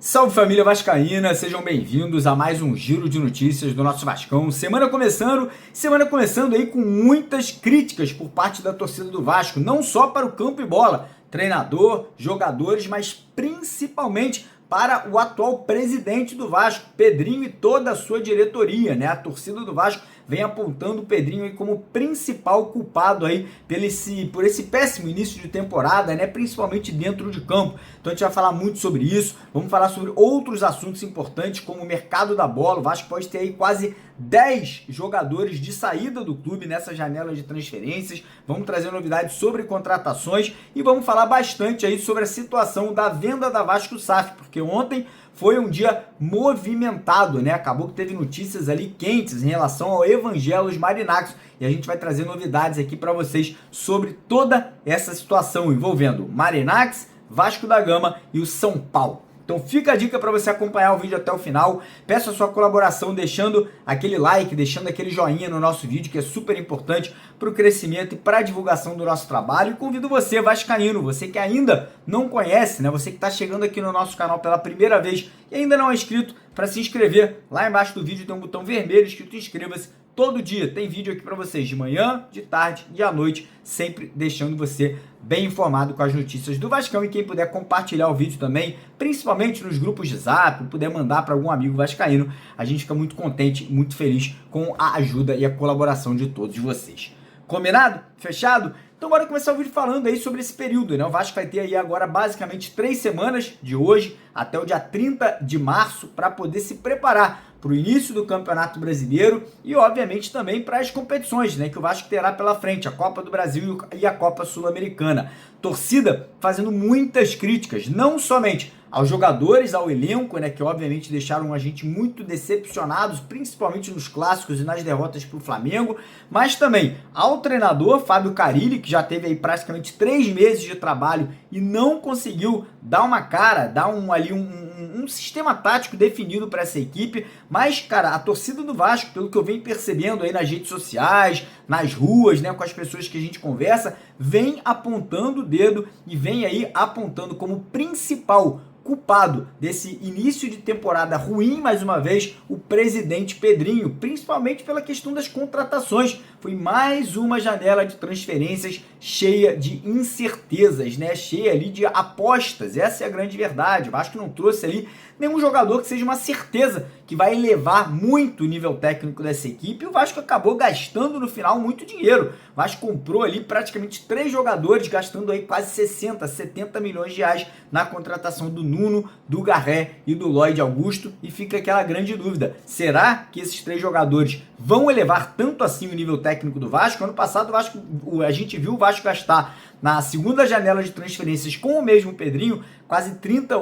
Salve família vascaína, sejam bem-vindos a mais um giro de notícias do nosso Vascão. Semana começando aí com muitas críticas por parte da torcida do Vasco, não só para o campo e bola, treinador, jogadores, mas principalmente para o atual presidente do Vasco, Pedrinho, e toda a sua diretoria, né? A torcida do Vasco vem apontando o Pedrinho aí como principal culpado aí por esse péssimo início de temporada, né? Principalmente dentro de campo. Então a gente vai falar muito sobre isso, vamos falar sobre outros assuntos importantes, como o mercado da bola. O Vasco pode ter aí quase 10 jogadores de saída do clube nessa janela de transferências. Vamos trazer novidades sobre contratações e vamos falar bastante aí sobre a situação da venda da Vasco SAF, porque ontem foi um dia movimentado, né? Acabou que teve notícias ali quentes em relação ao Evangelos Marinácos e a gente vai trazer novidades aqui para vocês sobre toda essa situação envolvendo Marinácos, Vasco da Gama e o São Paulo. Então fica a dica para você acompanhar o vídeo até o final. Peço a sua colaboração deixando aquele like, deixando aquele joinha no nosso vídeo, que é super importante para o crescimento e para a divulgação do nosso trabalho. E convido você, vascaíno, você que ainda não conhece, né, você que está chegando aqui no nosso canal pela primeira vez e ainda não é inscrito, para se inscrever. Lá embaixo do vídeo tem um botão vermelho escrito inscreva-se. Todo dia tem vídeo aqui para vocês, de manhã, de tarde e à noite, sempre deixando você bem informado com as notícias do Vascão. E quem puder compartilhar o vídeo também, principalmente nos grupos de Zap, puder mandar para algum amigo vascaíno, a gente fica muito contente, muito feliz com a ajuda e a colaboração de todos vocês. Combinado? Fechado? Então bora começar o vídeo falando aí sobre esse período, né? O Vasco vai ter aí agora basicamente 3 semanas, de hoje até o dia 30 de março, para poder se preparar para o início do Campeonato Brasileiro e, obviamente, também para as competições, né, que o Vasco terá pela frente, a Copa do Brasil e a Copa Sul-Americana. Torcida fazendo muitas críticas, não somente aos jogadores, ao elenco, né, que obviamente deixaram a gente muito decepcionados, principalmente nos clássicos e nas derrotas para o Flamengo, mas também ao treinador Fábio Carille, que já teve aí praticamente 3 meses de trabalho e não conseguiu dar uma cara, dar um sistema tático definido para essa equipe. Mas, cara, a torcida do Vasco, pelo que eu venho percebendo aí nas redes sociais, nas ruas, né, com as pessoas que a gente conversa, vem apontando o dedo e vem aí apontando como principal culpado desse início de temporada ruim, mais uma vez, o presidente Pedrinho, principalmente pela questão das contratações. Foi mais uma janela de transferências cheia de incertezas, né? Cheia ali de apostas. Essa é a grande verdade. O Vasco não trouxe ali nenhum jogador que seja uma certeza que vai elevar muito o nível técnico dessa equipe. E o Vasco acabou gastando no final muito dinheiro. O Vasco comprou ali praticamente 3 jogadores, gastando aí quase 60, 70 milhões de reais na contratação do Nuno, do Garré e do Lloyd Augusto. E fica aquela grande dúvida: será que esses 3 jogadores vão elevar tanto assim o nível técnico do Vasco? Ano passado a gente viu o Vasco gastar na segunda janela de transferências com o mesmo Pedrinho quase 30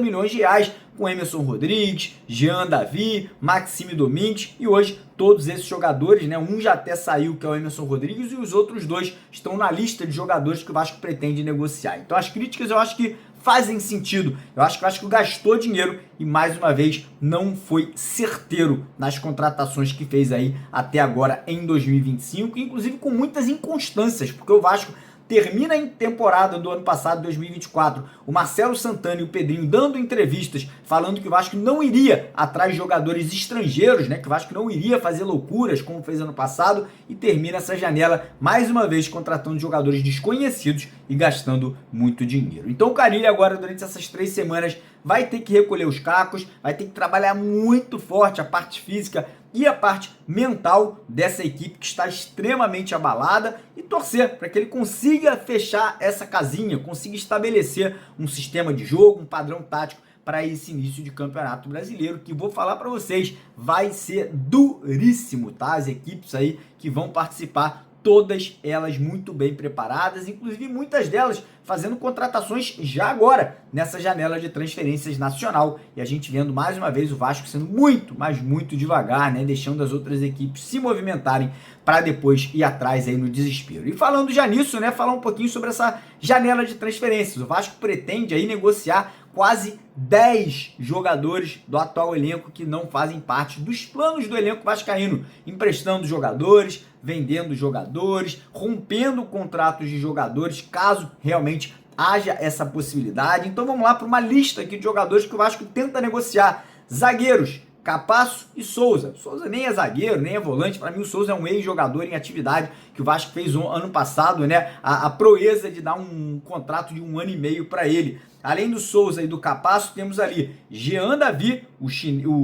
milhões de reais, com Emerson Rodrigues, Jean Davi, Maxime Domingues, e hoje todos esses jogadores, né, um já até saiu, que é o Emerson Rodrigues, e os outros 2 estão na lista de jogadores que o Vasco pretende negociar. Então as críticas eu acho que fazem sentido. Eu acho que o Vasco gastou dinheiro e, mais uma vez, não foi certeiro nas contratações que fez aí até agora em 2025, inclusive com muitas inconstâncias, porque o Vasco termina em temporada do ano passado, 2024, o Marcelo Santana e o Pedrinho dando entrevistas falando que o Vasco não iria atrás de jogadores estrangeiros, né? Que o Vasco não iria fazer loucuras como fez ano passado, e termina essa janela mais uma vez contratando jogadores desconhecidos e gastando muito dinheiro. Então o Carille agora, durante essas 3 semanas, vai ter que recolher os cacos, vai ter que trabalhar muito forte a parte física e a parte mental dessa equipe que está extremamente abalada, e torcer para que ele consiga fechar essa casinha, consiga estabelecer um sistema de jogo, um padrão tático para esse início de Campeonato Brasileiro, que vou falar para vocês, vai ser duríssimo, tá? As equipes aí que vão participar, todas elas muito bem preparadas, inclusive muitas delas fazendo contratações já agora, nessa janela de transferências nacional, e a gente vendo mais uma vez o Vasco sendo muito, mas muito devagar, né, deixando as outras equipes se movimentarem para depois ir atrás aí no desespero. E falando já nisso, né, falar um pouquinho sobre essa janela de transferências. O Vasco pretende aí negociar quase 10 jogadores do atual elenco que não fazem parte dos planos do elenco vascaíno, emprestando jogadores, vendendo jogadores, rompendo contratos de jogadores, caso realmente haja essa possibilidade. Então vamos lá para uma lista aqui de jogadores que o Vasco tenta negociar. Zagueiros, Capasso e Souza. Souza nem é zagueiro, nem é volante. Para mim o Souza é um ex-jogador em atividade que o Vasco fez ano passado, né? A proeza de dar um contrato de 1 ano e meio para ele. Além do Souza e do Capasso, temos ali Jean Davi, o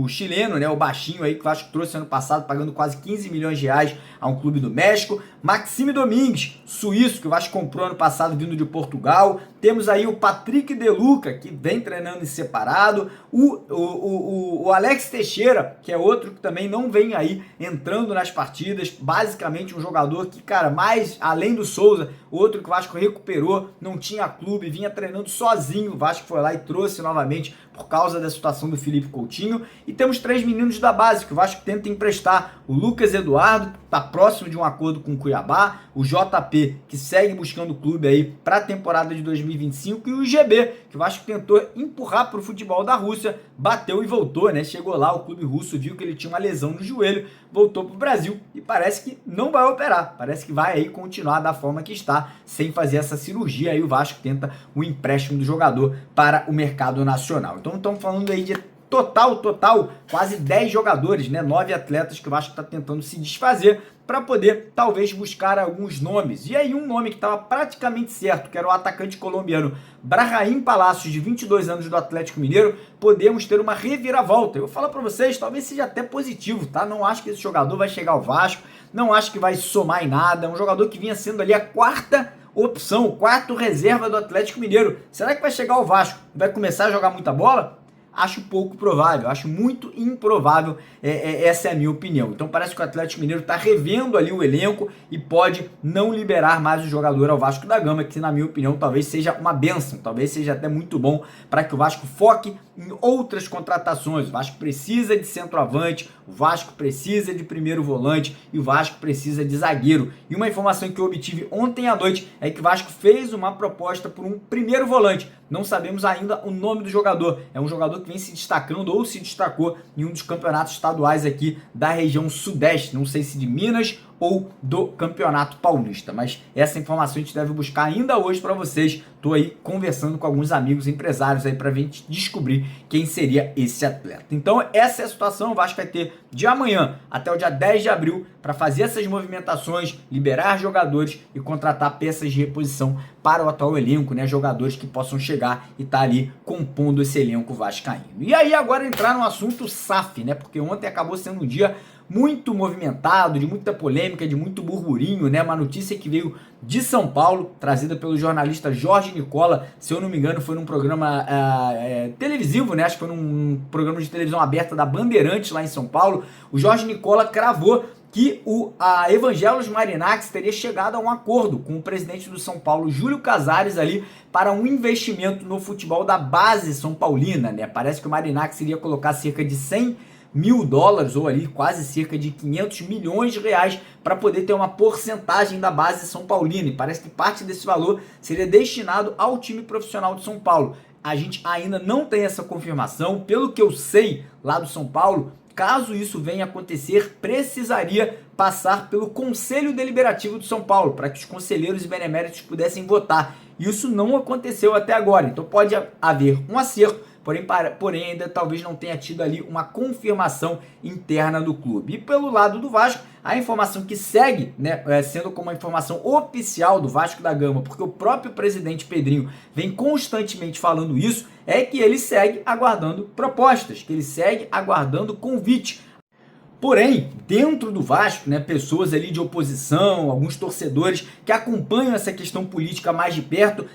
chileno, né, o baixinho aí que o Vasco trouxe ano passado, pagando quase 15 milhões de reais a um clube do México. Maxime Domingues, suíço, que o Vasco comprou ano passado vindo de Portugal. Temos aí o Patrick De Luca, que vem treinando em separado. O Alex Teixeira, que é outro que também não vem aí entrando nas partidas. Basicamente um jogador que, cara, mais além do Souza, outro que o Vasco recuperou, não tinha clube, vinha treinando sozinho. O Vasco foi lá e trouxe novamente por causa da situação do Felipe Coutinho. E temos 3 meninos da base que o Vasco tenta emprestar. O Lucas Eduardo, que está próximo de um acordo com o Cuiabá. O JP, que segue buscando o clube aí para a temporada de 2025. E o GB, que o Vasco tentou empurrar para o futebol da Rússia, bateu e voltou, né? Chegou lá, o clube russo viu que ele tinha uma lesão no joelho, voltou para o Brasil e parece que não vai operar. Parece que vai aí continuar da forma que está, sem fazer essa cirurgia. Aí o Vasco tenta o empréstimo do jogador para o mercado nacional. Então estamos falando aí de total, quase 10 jogadores, né? 9 atletas que o Vasco está tentando se desfazer para poder, talvez, buscar alguns nomes. E aí um nome que estava praticamente certo, que era o atacante colombiano Brahim Palacios, de 22 anos, do Atlético Mineiro, podemos ter uma reviravolta. Eu vou falar para vocês, talvez seja até positivo, tá? Não acho que esse jogador vai chegar ao Vasco, não acho que vai somar em nada. É um jogador que vinha sendo ali a quarta opção, o quarto reserva do Atlético Mineiro. Será que vai chegar ao Vasco? Vai começar a jogar muita bola? Acho pouco provável, acho muito improvável, essa é a minha opinião. Então parece que o Atlético Mineiro está revendo ali o elenco e pode não liberar mais o jogador ao Vasco da Gama, que na minha opinião talvez seja uma bênção, talvez seja até muito bom para que o Vasco foque em outras contratações. O Vasco precisa de centroavante, o Vasco precisa de primeiro volante e o Vasco precisa de zagueiro. E uma informação que eu obtive ontem à noite é que o Vasco fez uma proposta por um primeiro volante. Não sabemos ainda o nome do jogador. É um jogador que vem se destacando ou se destacou em um dos campeonatos estaduais aqui da região sudeste. Não sei se de Minas ou do Campeonato Paulista. Mas essa informação a gente deve buscar ainda hoje para vocês. Estou aí conversando com alguns amigos empresários aí para a gente descobrir quem seria esse atleta. Então essa é a situação. O Vasco vai ter de amanhã até o dia 10 de abril para fazer essas movimentações, liberar jogadores e contratar peças de reposição para o atual elenco, né? Jogadores que possam chegar e estar ali compondo esse elenco vascaíno. E aí agora entrar no assunto SAF, né? Porque ontem acabou sendo um dia muito movimentado, de muita polêmica, de muito burburinho, né? Uma notícia que veio de São Paulo, trazida pelo jornalista Jorge Nicola, se eu não me engano foi num programa televisivo, né? Acho que foi num programa de televisão aberta da Bandeirantes lá em São Paulo. O Jorge Nicola cravou que a Evangelos Marinax teria chegado a um acordo com o presidente do São Paulo, Júlio Casares, ali para um investimento no futebol da base são paulina, né? Parece que o Marinax iria colocar cerca de 100 mil dólares, ou ali quase cerca de 500 milhões de reais, para poder ter uma porcentagem da base São Paulina, e parece que parte desse valor seria destinado ao time profissional de São Paulo. A gente ainda não tem essa confirmação. Pelo que eu sei lá do São Paulo, caso isso venha a acontecer, precisaria passar pelo Conselho Deliberativo de São Paulo, para que os conselheiros e beneméritos pudessem votar. Isso não aconteceu até agora, então pode haver um acerto, porém ainda talvez não tenha tido ali uma confirmação interna do clube. E pelo lado do Vasco, a informação que segue, né, sendo como uma informação oficial do Vasco da Gama, porque o próprio presidente Pedrinho vem constantemente falando isso, é que ele segue aguardando propostas, que ele segue aguardando convite. Porém, dentro do Vasco, né, pessoas ali de oposição, alguns torcedores que acompanham essa questão política mais de perto,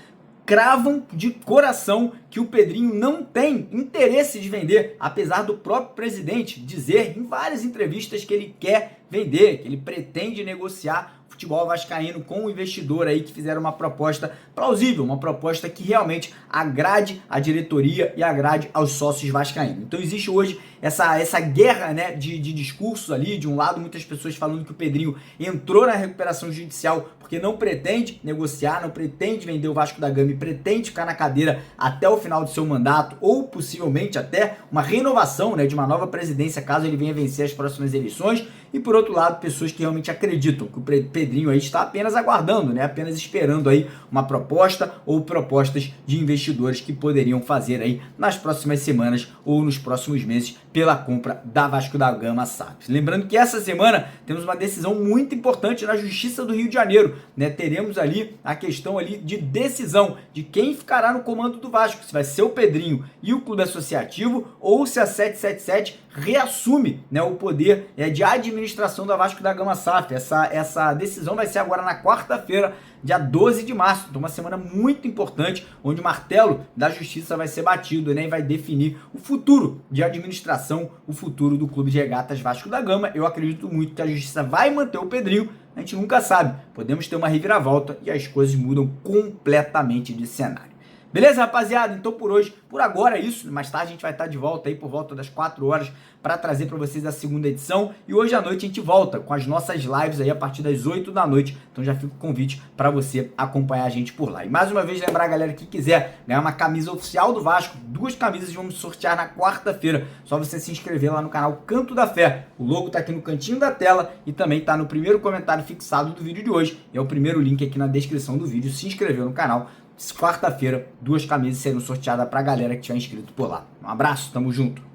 cravam de coração que o Pedrinho não tem interesse de vender, apesar do próprio presidente dizer em várias entrevistas que ele quer vender, que ele pretende negociar futebol vascaíno com o investidor aí que fizeram uma proposta plausível, uma proposta que realmente agrade a diretoria e agrade aos sócios vascaínos. Então existe hoje essa guerra, né, de discursos ali. De um lado, muitas pessoas falando que o Pedrinho entrou na recuperação judicial porque não pretende negociar, não pretende vender o Vasco da Gama e pretende ficar na cadeira até o final do seu mandato, ou possivelmente até uma renovação, né, de uma nova presidência, caso ele venha vencer as próximas eleições. E por outro lado, pessoas que realmente acreditam que o Pedrinho aí está apenas aguardando, né, apenas esperando aí uma proposta ou propostas de investidores que poderiam fazer aí nas próximas semanas ou nos próximos meses pela compra da Vasco da Gama SAF. Lembrando que essa semana temos uma decisão muito importante na Justiça do Rio de Janeiro, né? Teremos ali a questão ali de decisão de quem ficará no comando do Vasco, se vai ser o Pedrinho e o Clube Associativo, ou se a 777 reassume, né, o poder de administração da Vasco da Gama SAF. Essa decisão vai ser agora na quarta-feira, dia 12 de março, então uma semana muito importante, onde o martelo da justiça vai ser batido, né, e vai definir o futuro de administração, o futuro do Clube de Regatas Vasco da Gama. Eu acredito muito que a justiça vai manter o Pedrinho, a gente nunca sabe, podemos ter uma reviravolta e as coisas mudam completamente de cenário. Beleza, rapaziada? Então por agora é isso. Mais tarde a gente vai estar de volta aí por volta das 4 horas para trazer para vocês a segunda edição. E hoje à noite a gente volta com as nossas lives aí a partir das 8 da noite. Então já fica o convite para você acompanhar a gente por lá. E mais uma vez lembrar a galera que quiser ganhar uma camisa oficial do Vasco, 2 camisas vamos sortear na quarta-feira. Só você se inscrever lá no canal Canto da Fé. O logo tá aqui no cantinho da tela e também tá no primeiro comentário fixado do vídeo de hoje. E é o primeiro link aqui na descrição do vídeo. Se inscrever no canal. Quarta-feira, 2 camisas serão sorteadas pra galera que tiver inscrito por lá. Um abraço, tamo junto!